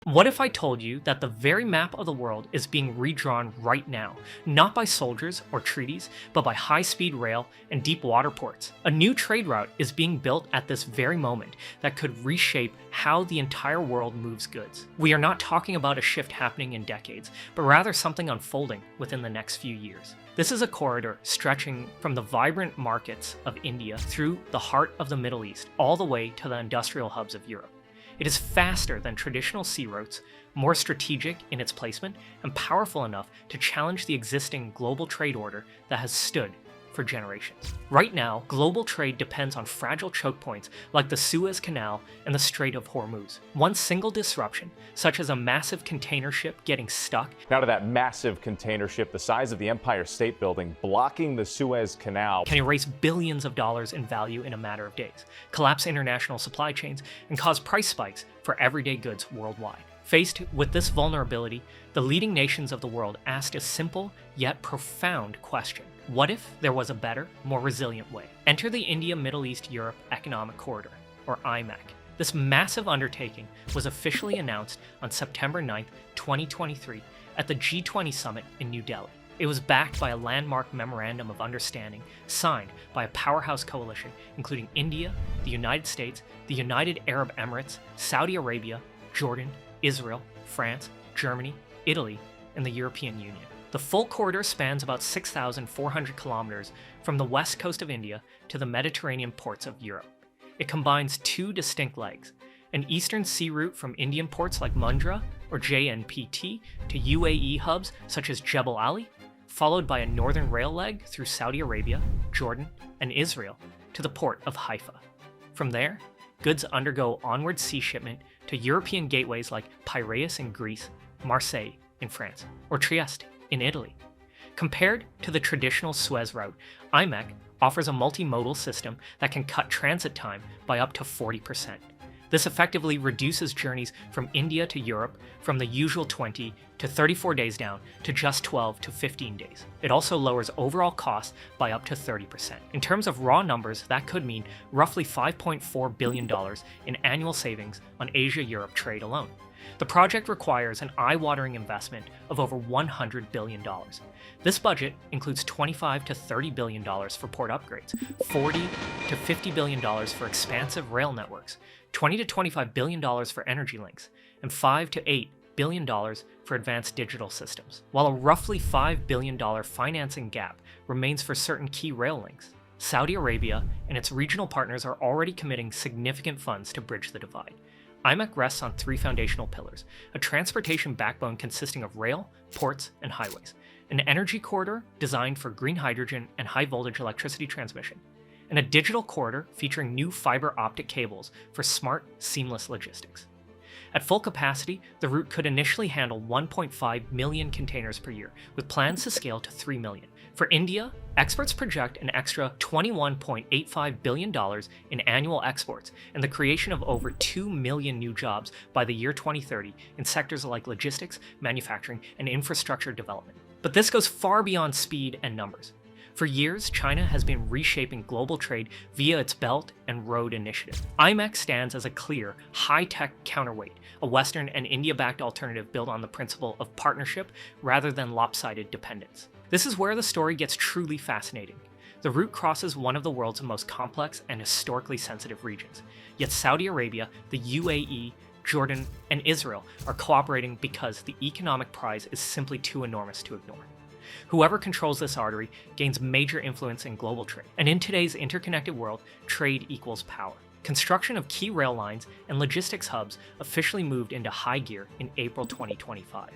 What if I told you that the very map of the world is being redrawn right now, not by soldiers or treaties, but by high-speed rail and deep water ports? A new trade route is being built at this very moment that could reshape how the entire world moves goods. We are not talking about a shift happening in decades, but rather something unfolding within the next few years. This is a corridor stretching from the vibrant markets of India through the heart of the Middle East, all the way to the industrial hubs of Europe. It is faster than traditional sea routes, more strategic in its placement, and powerful enough to challenge the existing global trade order that has stood for generations. Right now, global trade depends on fragile choke points like the Suez Canal and the Strait of Hormuz. One single disruption, such as a massive container ship getting stuck. Now to that massive container ship the size of the Empire State Building blocking the Suez Canal, can erase billions of dollars in value in a matter of days, collapse international supply chains, and cause price spikes for everyday goods worldwide. Faced with this vulnerability, the leading nations of the world asked a simple yet profound question. What if there was a better, more resilient way? Enter the India-Middle East-Europe Economic Corridor, or IMEC. This massive undertaking was officially announced on September 9, 2023, at the G20 summit in New Delhi. It was backed by a landmark memorandum of understanding signed by a powerhouse coalition including India, the United States, the United Arab Emirates, Saudi Arabia, Jordan, Israel, France, Germany, Italy, and the European Union. The full corridor spans about 6,400 kilometers from the west coast of India to the Mediterranean ports of Europe. It combines two distinct legs, an eastern sea route from Indian ports like Mundra or JNPT to UAE hubs such as Jebel Ali, followed by a northern rail leg through Saudi Arabia, Jordan, and Israel to the port of Haifa. From there, goods undergo onward sea shipment to European gateways like Piraeus in Greece, Marseille in France, or Trieste in Italy. Compared to the traditional Suez route, IMEC offers a multimodal system that can cut transit time by up to 40%. This effectively reduces journeys from India to Europe from the usual 20 to 34 days down to just 12 to 15 days. It also lowers overall costs by up to 30%. In terms of raw numbers, that could mean roughly $5.4 billion in annual savings on Asia-Europe trade alone. The project requires an eye-watering investment of over $100 billion. This budget includes $25 to $30 billion for port upgrades, $40 to $50 billion for expansive rail networks, $20 to $25 billion for energy links, and $5 to $8 billion for advanced digital systems. While a roughly $5 billion financing gap remains for certain key rail links, Saudi Arabia and its regional partners are already committing significant funds to bridge the divide. IMEC rests on three foundational pillars: a transportation backbone consisting of rail, ports, and highways, an energy corridor designed for green hydrogen and high-voltage electricity transmission, and a digital corridor featuring new fiber optic cables for smart, seamless logistics. At full capacity, the route could initially handle 1.5 million containers per year, with plans to scale to 3 million. For India, experts project an extra $21.85 billion in annual exports and the creation of over 2 million new jobs by the year 2030 in sectors like logistics, manufacturing, and infrastructure development. But this goes far beyond speed and numbers. For years, China has been reshaping global trade via its Belt and Road Initiative. IMEC stands as a clear, high-tech counterweight, a Western and India-backed alternative built on the principle of partnership rather than lopsided dependence. This is where the story gets truly fascinating. The route crosses one of the world's most complex and historically sensitive regions, yet Saudi Arabia, the UAE, Jordan, and Israel are cooperating because the economic prize is simply too enormous to ignore. Whoever controls this artery gains major influence in global trade, and in today's interconnected world, trade equals power. Construction of key rail lines and logistics hubs officially moved into high gear in April 2025.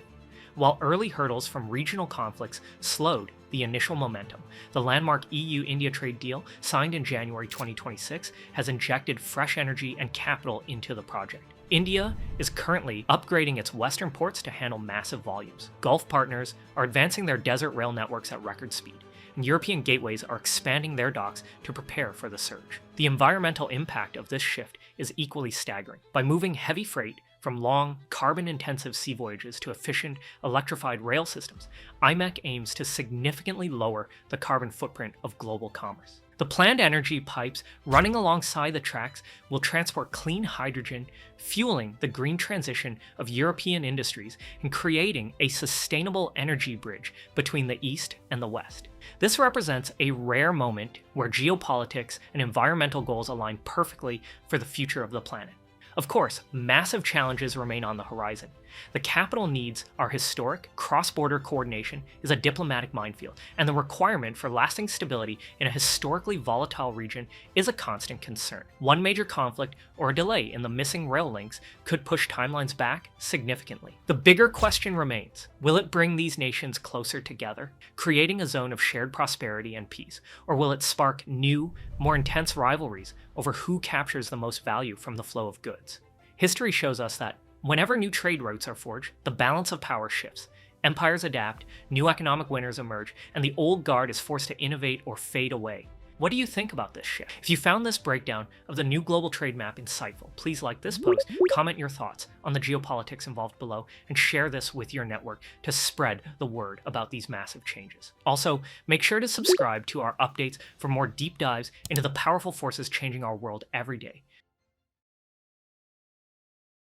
While early hurdles from regional conflicts slowed the initial momentum, the landmark EU-India trade deal signed in January 2026 has injected fresh energy and capital into the project. India is currently upgrading its western ports to handle massive volumes. Gulf partners are advancing their desert rail networks at record speed, and European gateways are expanding their docks to prepare for the surge. The environmental impact of this shift is equally staggering. By moving heavy freight from long, carbon-intensive sea voyages to efficient, electrified rail systems, IMEC aims to significantly lower the carbon footprint of global commerce. The planned energy pipes running alongside the tracks will transport clean hydrogen, fueling the green transition of European industries and creating a sustainable energy bridge between the East and the West. This represents a rare moment where geopolitics and environmental goals align perfectly for the future of the planet. Of course, massive challenges remain on the horizon. The capital needs our historic, cross-border coordination is a diplomatic minefield, and the requirement for lasting stability in a historically volatile region is a constant concern. One major conflict or a delay in the missing rail links could push timelines back significantly. The bigger question remains, will it bring these nations closer together, creating a zone of shared prosperity and peace, or will it spark new, more intense rivalries over who captures the most value from the flow of goods? History shows us that whenever new trade routes are forged, the balance of power shifts. Empires adapt, new economic winners emerge, and the old guard is forced to innovate or fade away. What do you think about this shift? If you found this breakdown of the new global trade map insightful, please like this post, comment your thoughts on the geopolitics involved below, and share this with your network to spread the word about these massive changes. Also, make sure to subscribe to our updates for more deep dives into the powerful forces changing our world every day.